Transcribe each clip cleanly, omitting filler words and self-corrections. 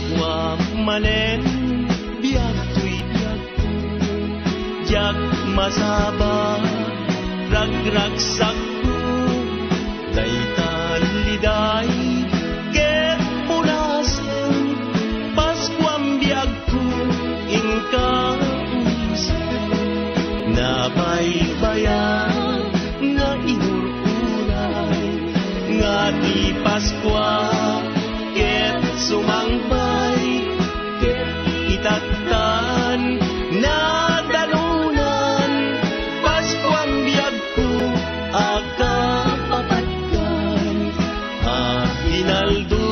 Paskwa manen biag tuy biag jak masaba ragragsak daytan liday ket punasen Paskwam biag ko inka nabaybayan nga inurulay nga di Paskwa ket sumangpay ket itaktan na danunan Paskwam biag ko agkapapatkan hinaldo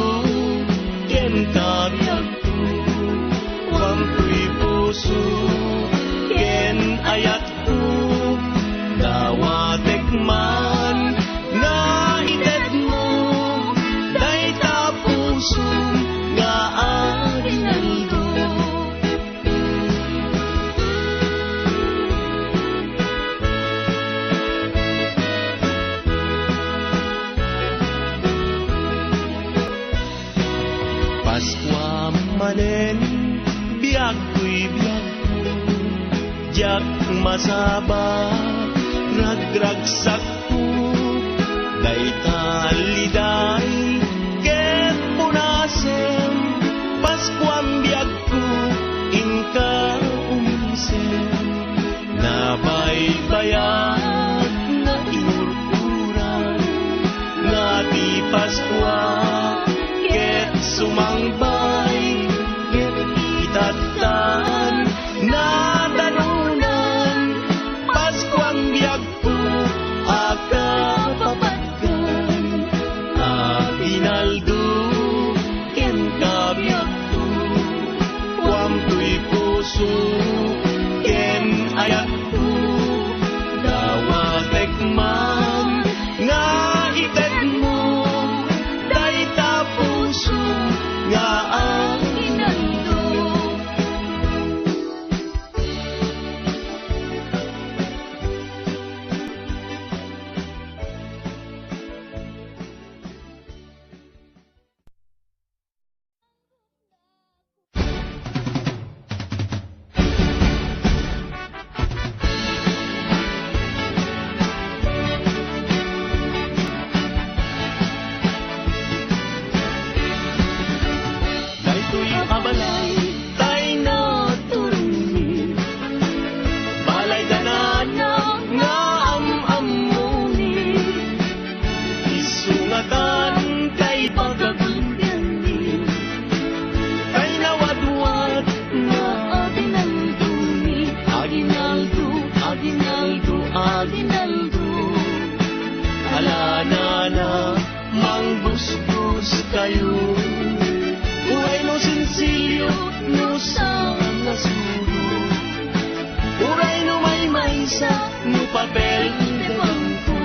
ken kabiag ko wampuy puso ken ayat ko dawatek man na ited mo dayta puso nga arinaldo Paskwa manen biag ko'y biag ko jak masaba ragragsak ko dayta liday ket punasen Paskwam biag ko inka umisen nabaybayan na inururan nga di Paskwa ket sumangbay ket itattan na danunan Paskwam biag ko agkapapatkan hinaldo ken kabiag ko wampuy puso ken ayat ko dawatek man nga ited mo dayta puso nga arinaldo daytoy abalay tay na turuni balay danana nga am-amuni isungatan kay pagagundani kay nawadwad nga aginalduni aginaldo aginaldo aginaldo alanana mangbusbus kayo uray no sinsilyo no sa nasuro uray no may maysa no papel de bangko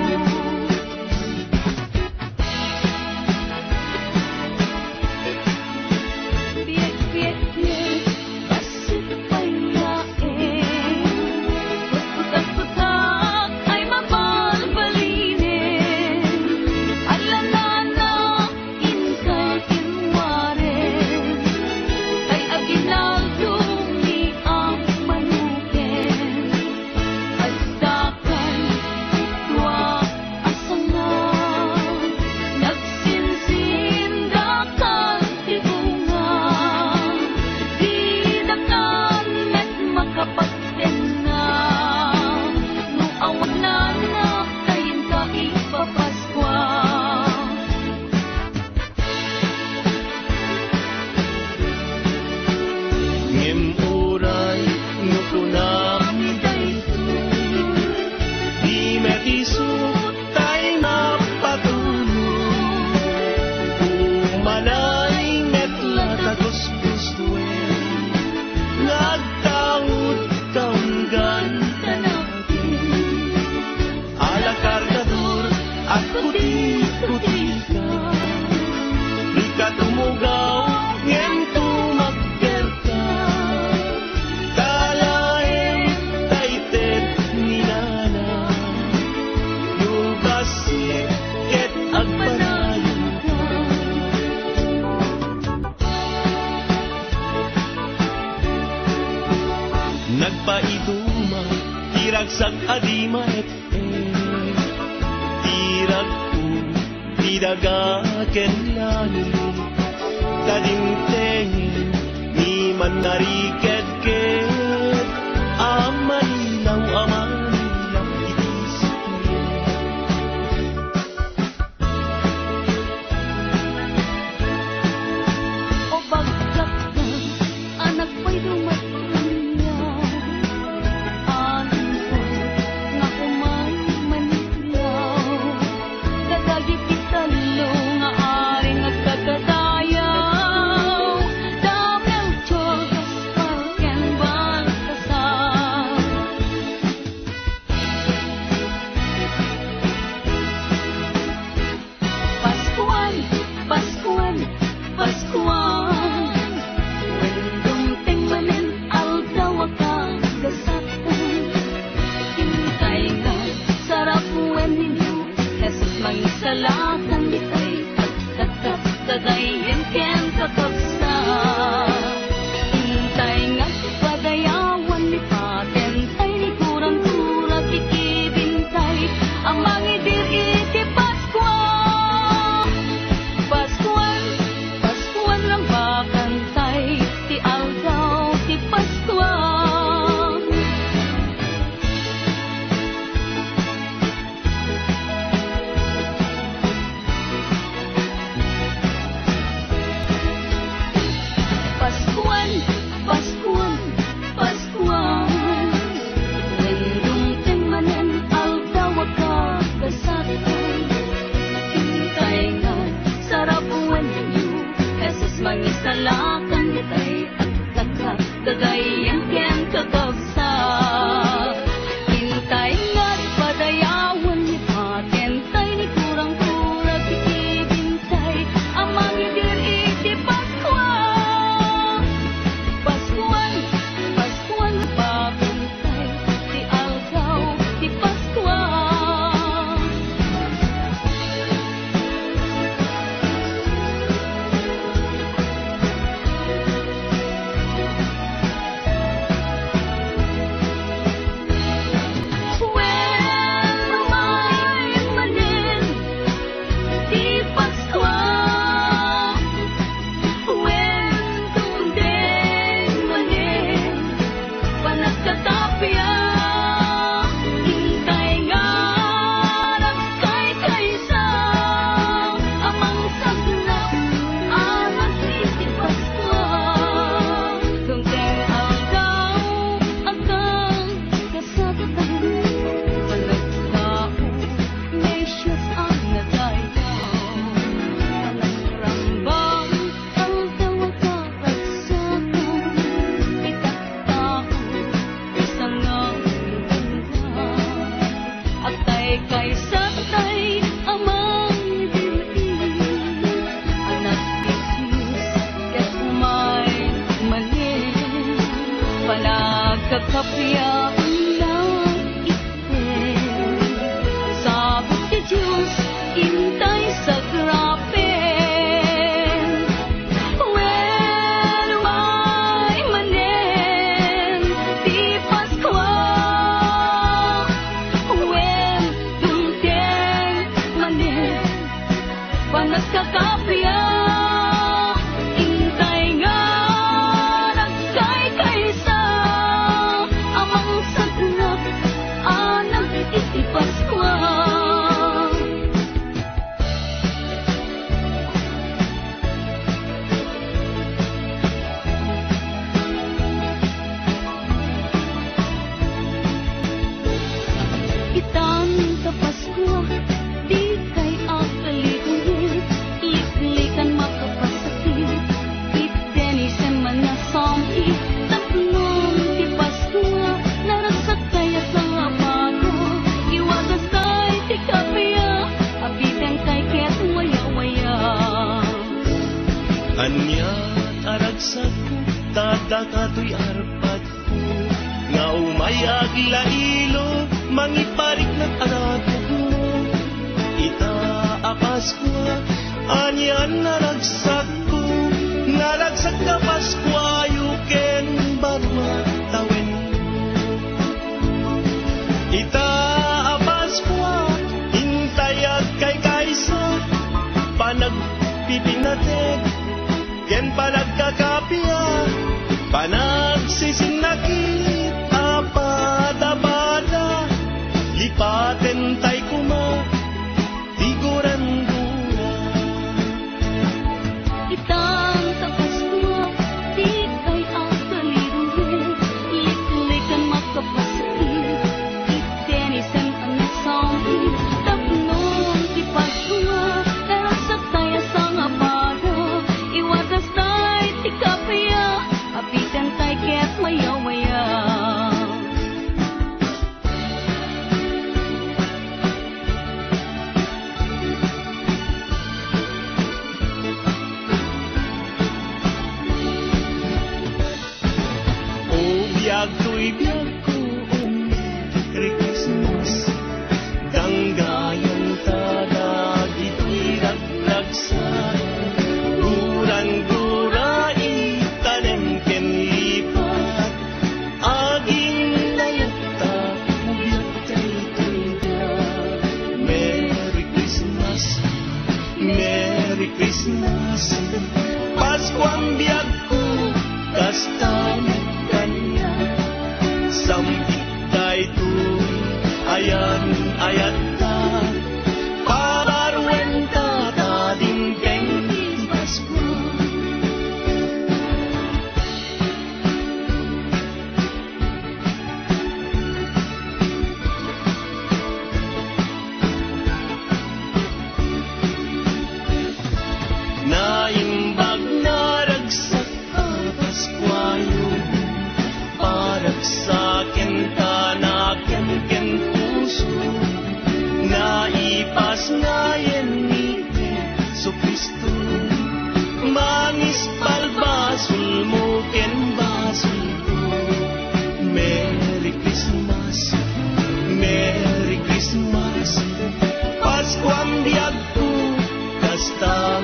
biek biek biek basit payain putak-putak ay mabalbalinin alanana inka kinwaren kay aginaldo ni ang manuken asdakan itwa asangan nagsinsindakan tibunga dinakan met makapagtenga no awanan na kayin ka ipapaskwa ngem uray no kunam daytoy di metiso tay napatulog umanay metla tagos-gustuen nagtawid kaunggan tanapin ala kargador at kuti-kutika di ka tumugaw ngem tumagkerka paiduma, tiragsak adima tirag ko, tidagaken langit, kadimtengin, ni man nariked-ked, amanilaw, itis o bagkat ka, anak ko'y dumatinyaw. Anin ko, nga kumay manilaw. Kadagi pitalo, nga ari nagkakadayaw. Damel chokas, palken balkasaw. Paskuan, Paskuan, Paskuan. When dumting manin, aldaw ka gasatan. Hintay nga, sarap when ninyo, Jesus mangisalakan ditay, at dadayin ken kakabsa. Hintay nga, padayawan ni patentay, ni kurang-kurang kikibintay, ang mangidir iti Paskuan. Paskuan, Paskuan lang bakantay, ti aldaw ti Paskuan. Paskuan, Paskuan, Paskuan. When dumting manen, aldaw ka kasatan. Hintay nga, sarap when ninyo, Jesus mangisalakan ditay, at dadayan ken kakabsa. Hintay nga, padayawan ni patentay, ni kurang-kurang kikibintay, ang mangidir iti Paskuan. Paskuan, Paskuan bakantay, ti aldaw ti Paskuan. When umay manin, ti Paskuan. When dumdeng manin, panagkatapya. Hintay nga, nagkay-kaysa, amang sagnap, anak iti Paskuan. Dumdeng aldaw, agang kasagatan, panagtao, mesyas ang nadayaw. Panagprambang, aldaw akaragsakan, itaktao, isang nangungay. Atay kay satay, amang dili, anak ni Jesus, ket umay manin, panagkakapya lang iten. Sabot ti Diyos, intay sa grapen. When umay manen, ti Paskuan. When dumteng manen, panagkakapya. Intay nga, nagkay-kaysa, amang sagnap, anak iti Paskuan. Itan ka Paskwa, di kay akaliunin, liklikan makapasakit, itenisen man na sampi, tatlong ti Paskwa, narasak kaya sa apato, iwagas kay ti kapya, abiteng kay ket waya-waya. Anya aragsak ko, tadakato'y arpat ko, nga umayag lailo, mangiparik ng anak ko. Itaapas ko, anyan naragsak ko, naragsak ka Paskwa, yuken barwa tawen. Sisinakit apada-pada, lipaten tay kuma, tiguran-gura. Itang tapas mo, di kay akaliruhin, liklikan makapasakit, itenisan ang nasamit, tapnon ipagsunga, pero sa taya sang abada, iwatas tay tikapaya, apitan tay ket maya-maya. Biyag ko, Merry Christmas. Danggayan tada, gito'y ragragsa. Gurang-gura, itanem ken lipat. Aging layata, biyag tayo Merry Christmas, Merry Christmas. Pasko ang biyag ko, kasta kanya. Sampit tayo tuwi, ayan ta. Pabarwen ta, tading keng Pasko. Naimbag na ragsak ka, Paskwayo, parag sa kenta-naken ken puso. Naipas ngayon ni Jesu Kristo, manis palbasul mo ken basul ko. Merry Christmas, Merry Christmas. Pasko ang biyag ko, kasta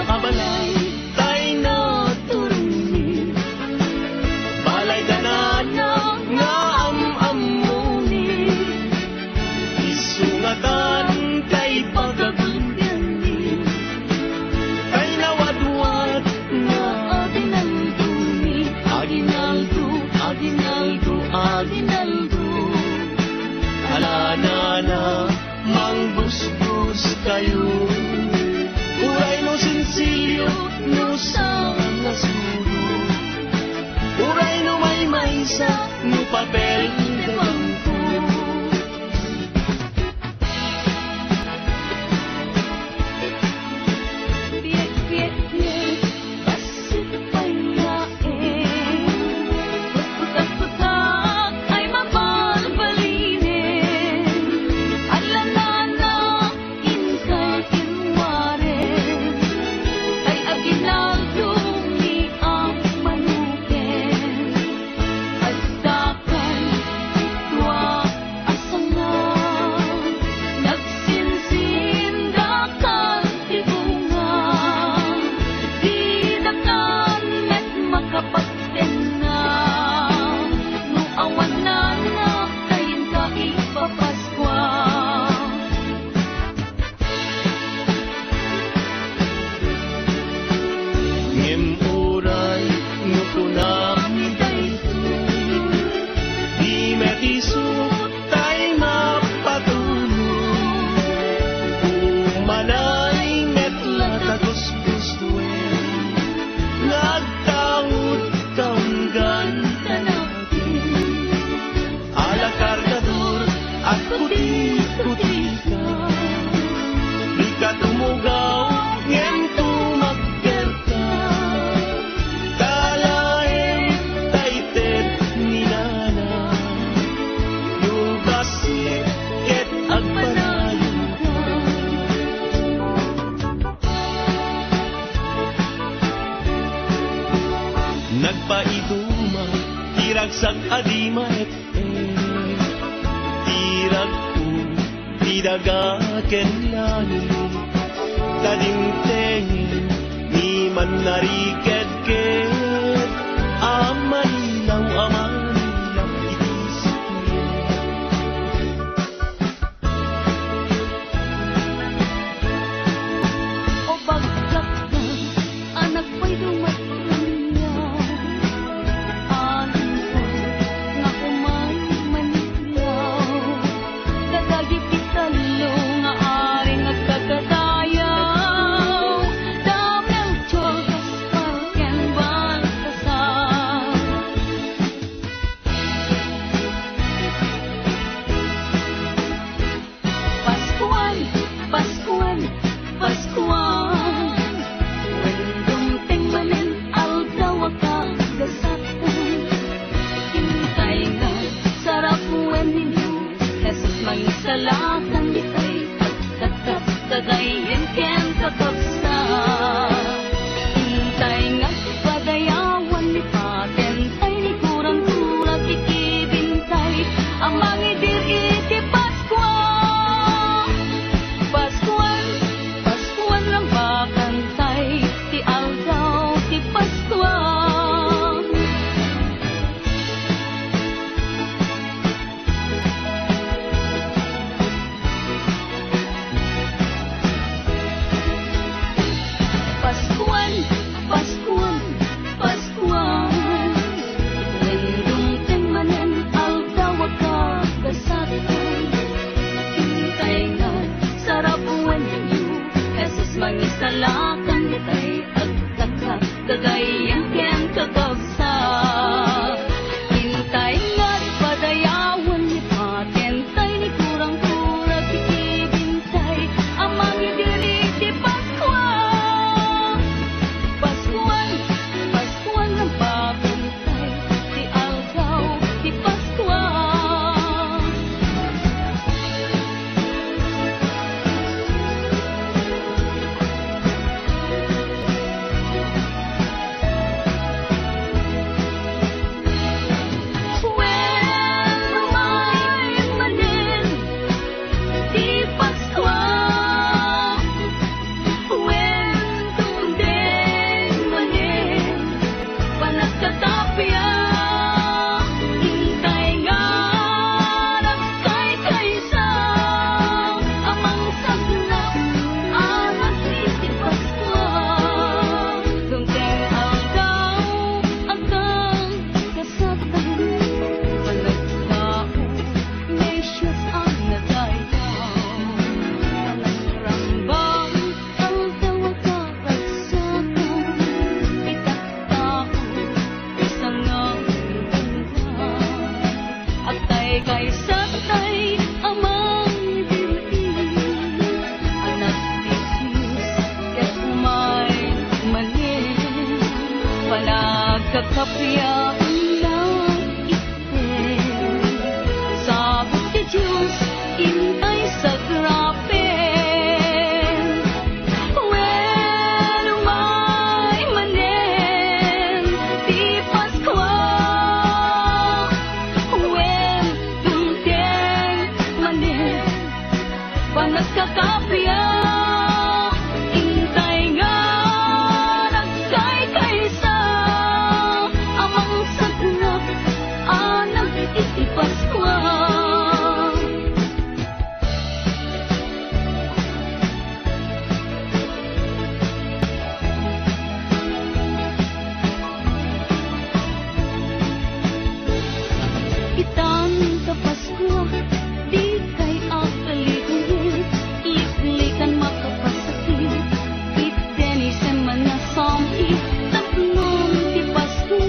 abalay, tay na turuni. Balay danana, nga am-amuni. Isungatan kay pagagundani. Kay nawadwad na aginalduni. Aginaldo, aginaldo, aginaldo. Alanana, mangbusbus kayo. Uray no sinsilyo, no sang nasuro. Uray no may maysa, no papel de bangko. Biek-biek, basit payain, putak-putak ay mabalbalinin. Alanana, inkay inwaren, kay aginaldo ni ang manuken. Agdakan, itwa asangan, nagsinsindakan tibunga. Didakan met makapagtena, no awan na kayin ka ipapaskwa. Ngem uray no kunami daytoy, di metiso tay mapatulog. Umanay met latagos-guswen, nagtawid kaunggan natin. Ala kargador at puti-puti ka, di ka tumugaw, ngem tumagger ka. naragsak adi maet tirag ko tidagaken langit kadingteng ni man nariked-ked amanilaw itisip O bagsak na anak ko'y dumatanya anin ko nga kumay manilaw dadagip italo nga ari nagkagadayaw damang tiyos parken baltasar Paskual, Paskual, Paskual Wendong manen aldaw ka gasatan Hintay nga sarap wen ninyo Jesus mangisalatan ditay pagkatap kagayen ken kakapsa Hintay nga padayawan ni patentay ni kurang-kurang ikibintay ang mangidir iti Paskual Paskual, Paskual lang bakantay ti aldaw ti Paskual Paskual, Paskual, Paskual Wendong manen aldaw ka gasatan Hintay nga sarap wen ninyo Jesus mangisalakan ditay agtakak kagayan ken kakabsa Hintay nga padayawan ni patentay ni kurang-kurang ikibintay ang mangidiri ti Paskual Paskual, Paskual ang bakantay ti aldaw ti Paskual When umay manen di Paskual When tundeng manen panagkatapya Hintay nga nagkay-kaysa amang sagnap anak iti Paskual Tundeng aldaw agang kasatan Panagtao Nations ang nadayaw Panagrangbang aldaw akaragsakan Itak-tao isang ang Agtay kay satay amang dili Anak ti Diyos ket umay manen Panagkakapya lang iten Sabot ti Diyos intay sa grapen When umay manen di Paskual When tundeng manen panagkakapya Hintay nga nagkay-kaysa amang sagnap anak iti Paskual Itan sa Pasko, di kay akalihin, liklikan makapasakit, itenisan man na sampi, tapnon di Pasko,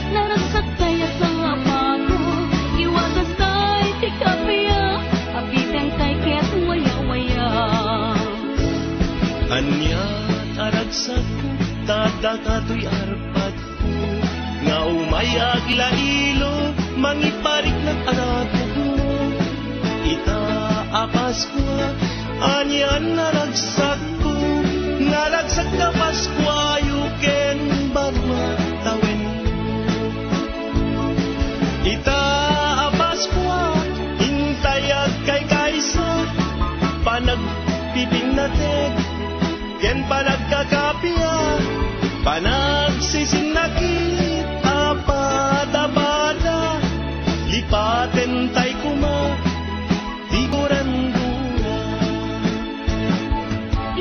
naragsak kaya sa apago, iwagas tay ti kapya, abitan kay ket waya-waya. Anya taragsak ko tadakatoy arpat ko nga umay aglailo mangiparik ng arato ko ita apas ko anyan naragsak ko naragsak na Paskwa yuken barwa tawen Agsisinakit apada-bada, lipaten tay kuma, di kurang-dura.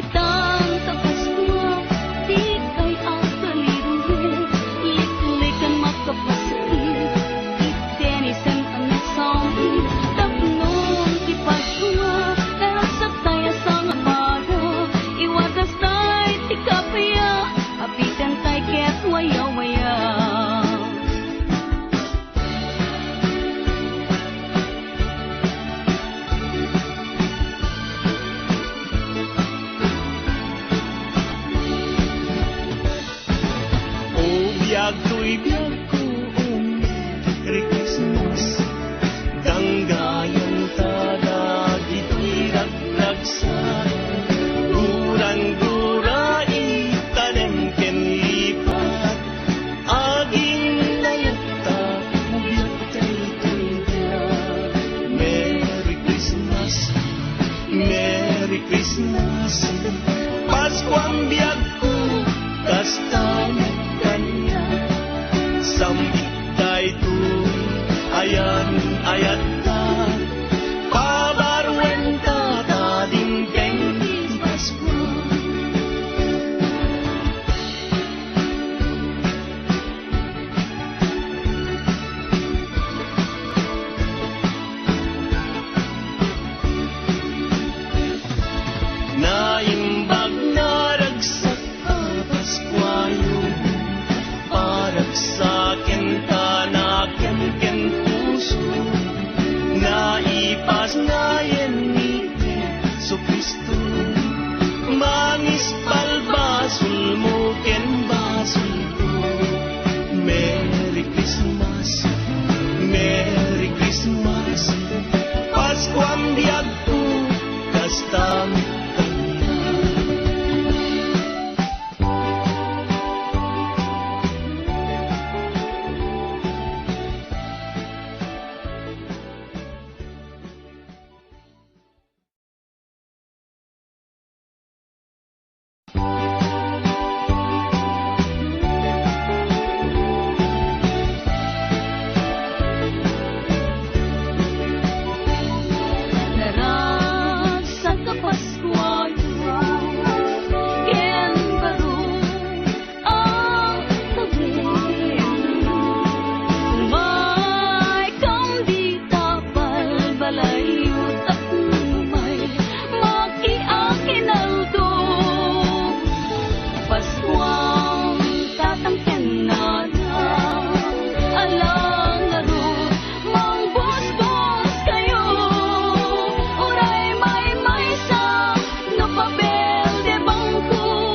Itang tapas mo, di kay ang kalirure, liklikan makapasakit, itenisen ang nasambi, tapnong tipas mo, nasa tayo sang aparo, iwatas tayo tikapaya, apitan tayo ket waya-waya. Biyag ko, Merry Christmas. Danggayan tada, ito'y ragragsa. Durang-dura, itanem ken lipat. Aging nayata, biyag tayo biyag. Merry Christmas, Merry Christmas. Pasko ang biyag ko, kastanya kanya. Sambit tayo ayan ayat ka, pabarwen ka tadingkeng Pasko. Naimbag na ragsak ang Paskwayo, parag sa akin tanaken ken puso, naipas na yen ni Jesu Kristo. Mangis palbasul mo ken basul ko. Merry Christmas, Merry Christmas. Pasko ang biyag ko, kastang Naragsak ka Paskwayo, ken baro ang tawid. May kamdi tapal balayo, tapumay makiakinaldo. Paskwang tatangken nada, alang laro, mangbos-bos kayo. Uray may maysa, no papel de bangko.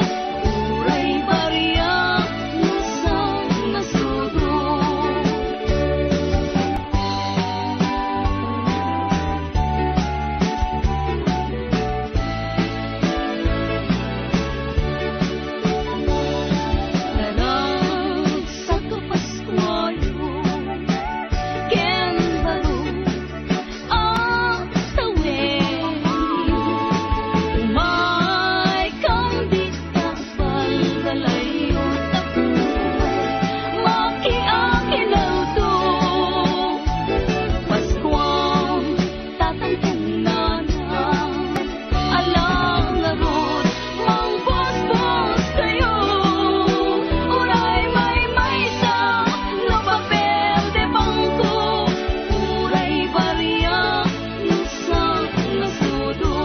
Uray barya, nasang nasudo. Naragsak ka Paskwayo, ken baro ang tawid. May kamdi tapal balayo, tapumay makiakinaldo. Paskwang tatangken nada, alang larot, mangbos-bos kayo. Uray may maysa, no papel de bangko. Uray barya, nasang nasudo.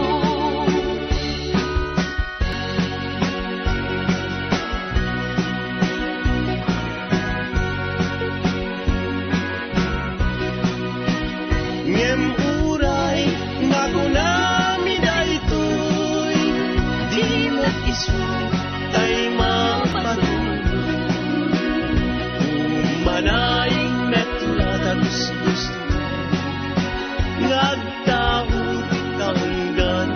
ngem uray nagunami daytoy, di isu tay mapatulog. Umanaing metla tagus-gus, ngagtaod tanggan.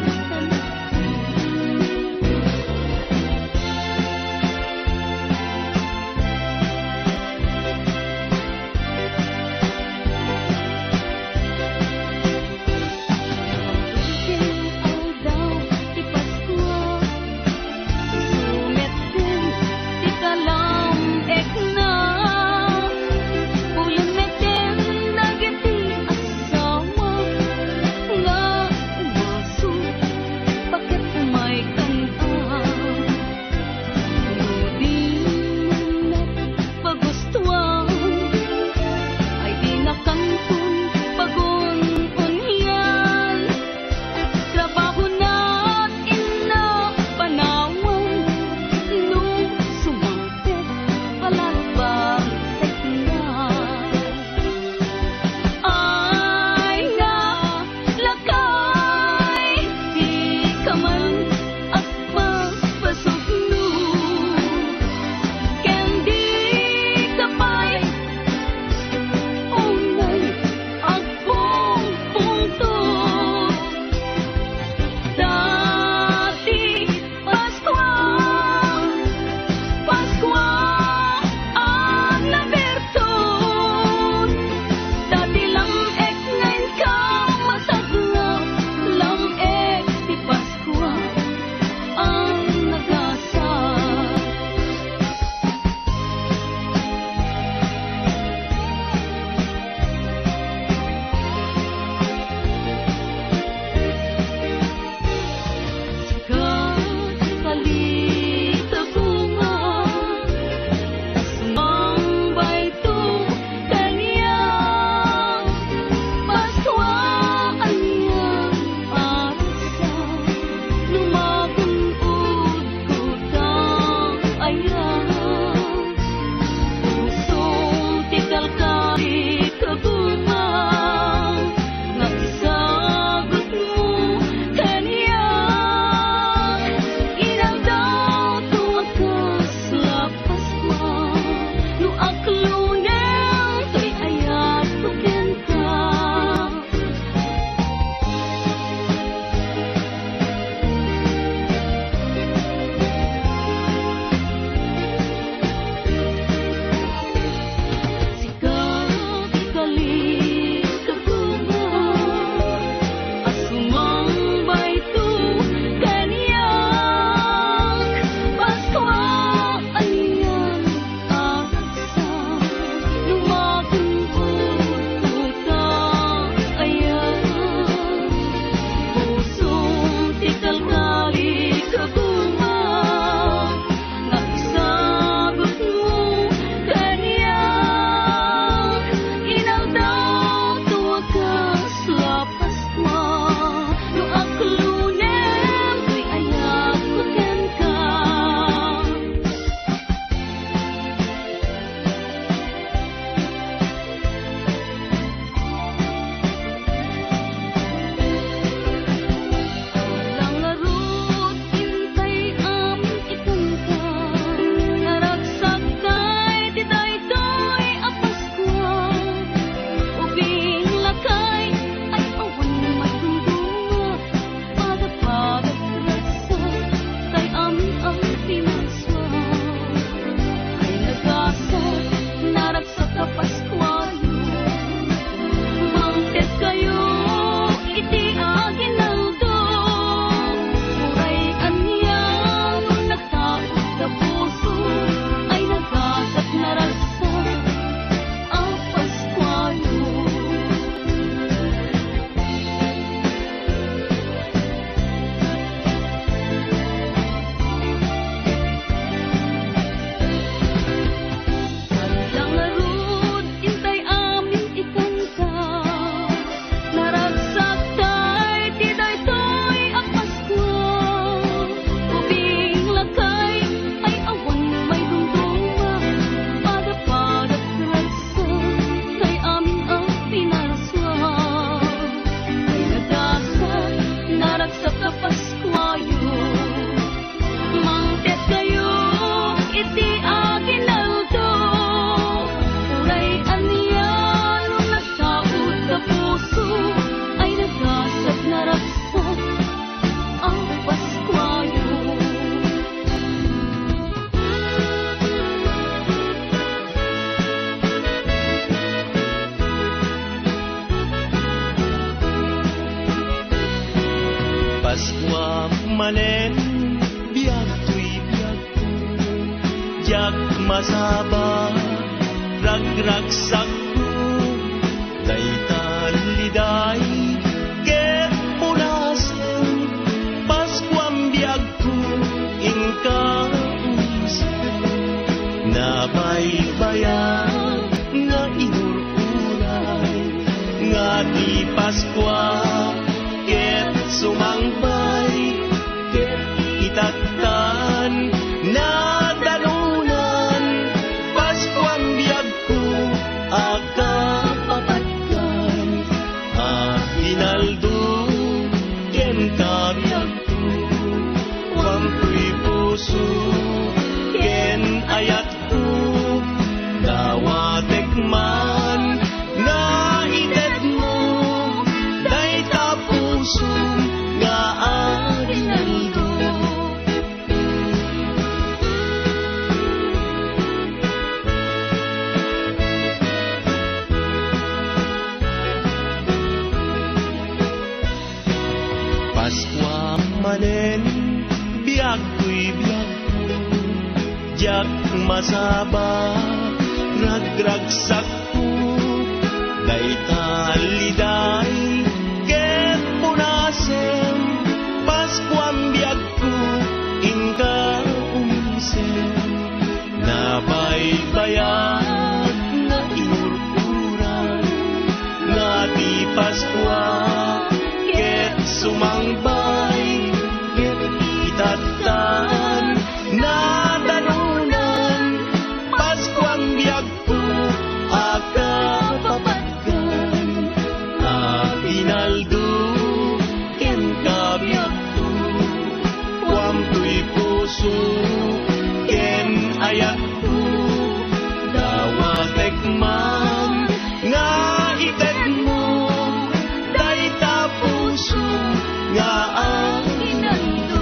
masaba ragragsak ko daytan liday ket punasen Paskuam biag ko inka nabaybayan nga inururay nga di Paskwa ket sumangpay ket itatan na dalunan Paskuam biag ko agkapapatkan hinaldo ken kabiag ko wampuy puso ken ayat ko dawatek man na idet mo day tapuso nga arinaldo Paskwa manen biag ko'y biag jak masaba ragragsak ko daytan liday ket punasen Paskuam biag ko inka umisen nabaybayan nga inururay nga di Paskwa ket sumangpay ket itatan na dalunan Paskuam biag ko agkapapatkan hinaldo ken kabiag ko wampuy puso ken ayat ko dawatek man nga ited mo day tapuso nga arinaldo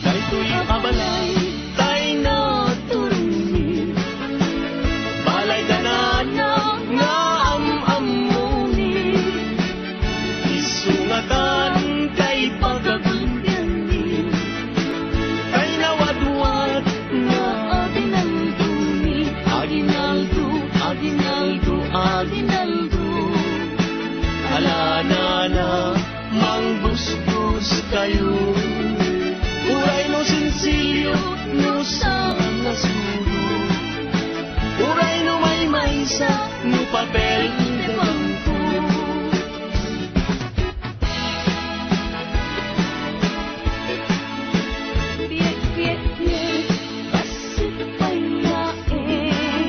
daytoy abalay tay na turuni balay danana nga amamuni isungatan kay pagagundani kay nawadwad nga aginalduni aginaldo aginaldo aginaldo alanana mangbusbus kayo uray no sinsilyo no sa nasuro uray no may maysa no papel de bangko Biag biag pasip payain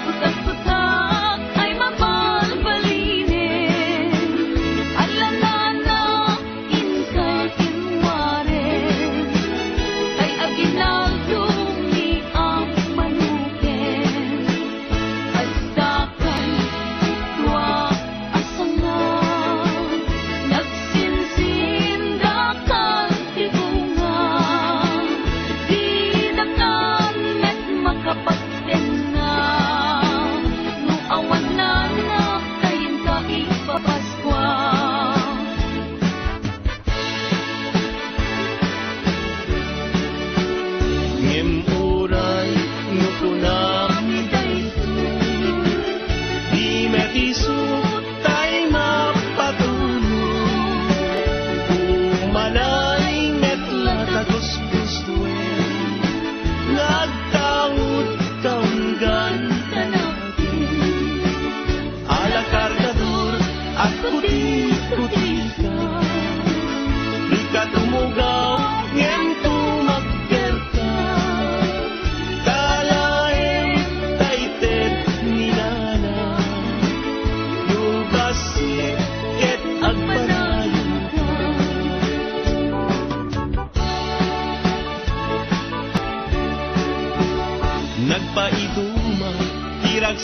putak-putak ay mabalbalinin alanana inka kinwaren kay aginaldo ni ang manuken asdakan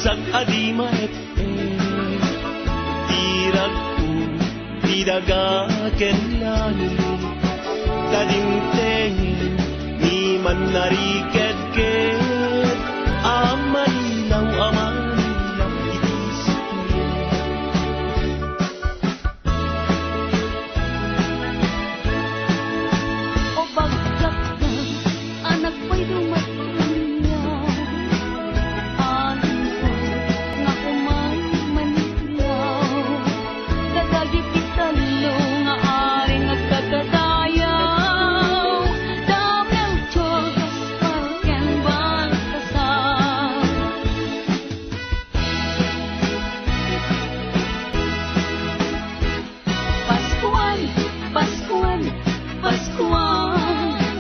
naragsak adi maete tirag ko tidagaken lani kadimtengen ni man nariked-ked amanilaw itisip O bagsak na anak ko'y dumatunyaw alin ko nga kumay manilaw dadagip italo nga aring agkagadayaw damnang tiyos palken baltasar Paskuan, Paskuan, Paskuan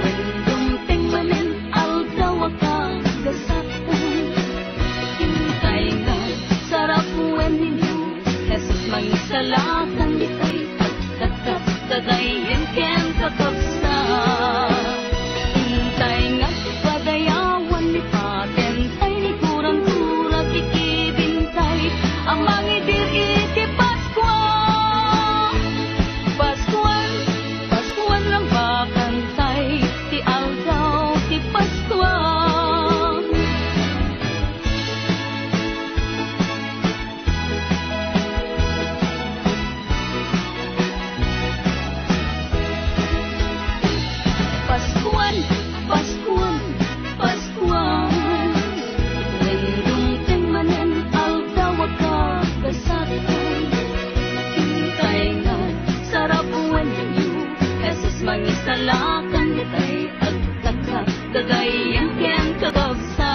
Wendumteng manen aldaw akagasatan Hintay nga sarap wen ninyo Jesus mangisalatan ditay Agtatas dadayin ken kakabsa Hintay nga padayawan ni patentay ni kurang-kurang kikibintay Ang mangidir iti Paskuan Paskuan, Paskuan lang bakantay Ti aldaw ti Paskuan Paskuan, Paskuan, Paskuan Wendumteng manen aldaw akagasatan Hintay nga sarap wen ninyo Jesus mangisalakan ditay agtakak dadayan ken kakabsa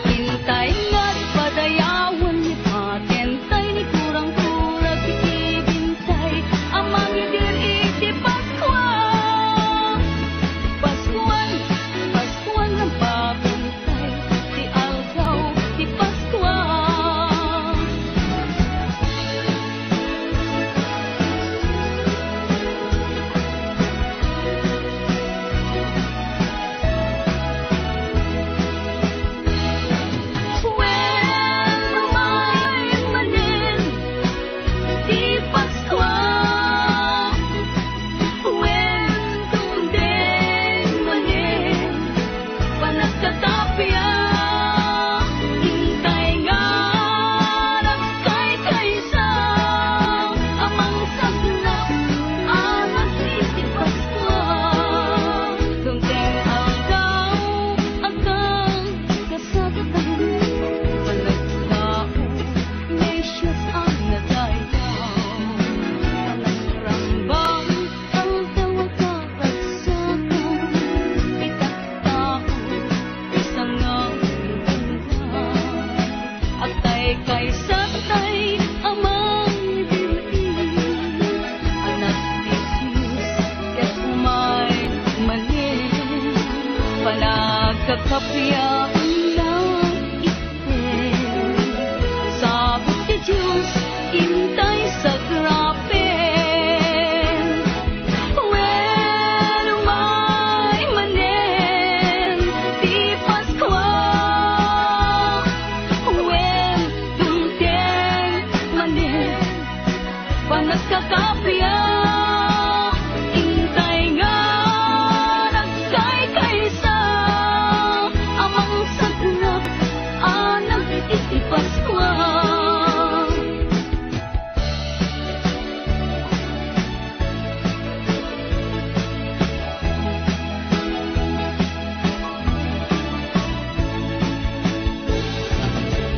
Hintay nga padayawan ni patentay ni kurang-kurang kikibintay Ang mangidir iti Paskuan Paskuan, Paskuan lang bakantay Ti aldaw ti Paskuan When lumay manen ti Paskuan When dumdeng manen panagkatapya Hintay nga nagkay-kaysa amang sagnap anak iti Paskuan Dumdeng aldaw agang kasagatan Panagtao Mesyas ang nadayaw Panagrambaw aldaw akaragsakan Itak-tao isang ang Agtay kay satay amang dilin Anak ti Diyos ket umay manen Panagkakapya lang iten Sabot ti Diyos intay sa grapen When umay manen ti Paskuan When dumteng manen panagkakapya Hintay nga nagkay-kaysa amang sagnap anak iti Paskuan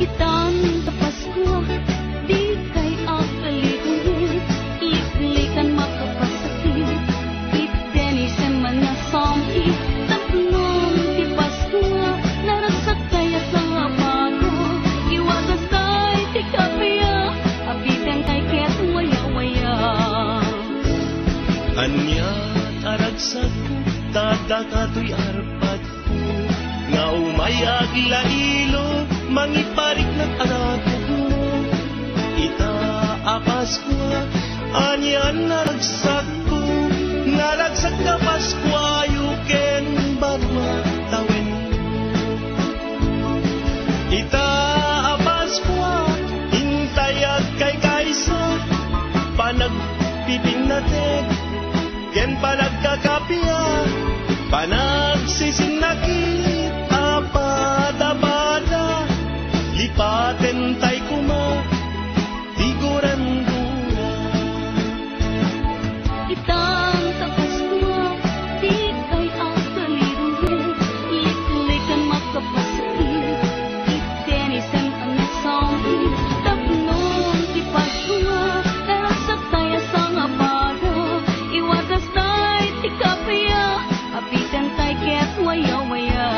Itan ta Paskua di kay akalitin Liklikan makapasakit Iteni sa manasami Tapnon ti Paskua Naragsak kaya sa apago Iwagas kay ti kapya Abitan kay ket waya-waya Anya aragsak ko dadakatoy arpad ko nga umayag lailo mangiparik ng arapad mo ita Paskwa anyan naragsak ko naragsak na Paskwa yuken barwa tawen nated, ken panagkakapya, panagsisinakit, apada-bada, lipaten tay kuma, tiguran-gura. Itang Pasko, di kay akaliruin, liklikan makapasakit, itinisen ang nasampi, tapnon di Pasko, nasa tayo sa ngaparo, iwagas tayo di kapaya, apitan tayo ket waya-waya.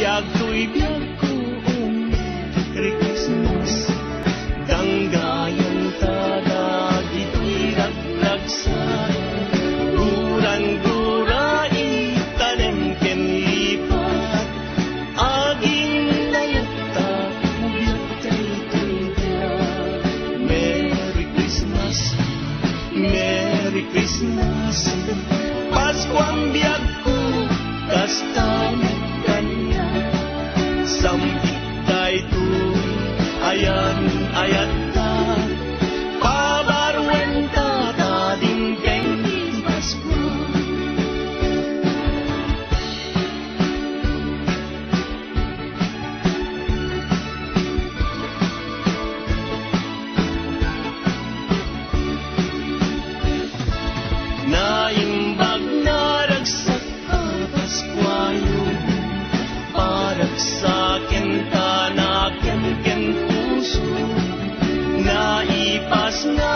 Biyag to'y biyag ko, Merry Christmas. Danggayan tada, dito'y ragragsan. Guran-gura, itanem ken lipat. Aging layata, biyag tayo biyag. Merry Christmas, Merry Christmas. Pasko ang biyag ko, kasta sampit tayo tuloy, ayan ta, pabarwen ta, tadingkeng Pasko. Naimbag na ragsak ka, Paskwayo, parag sa akin ka na ken puso, naipas na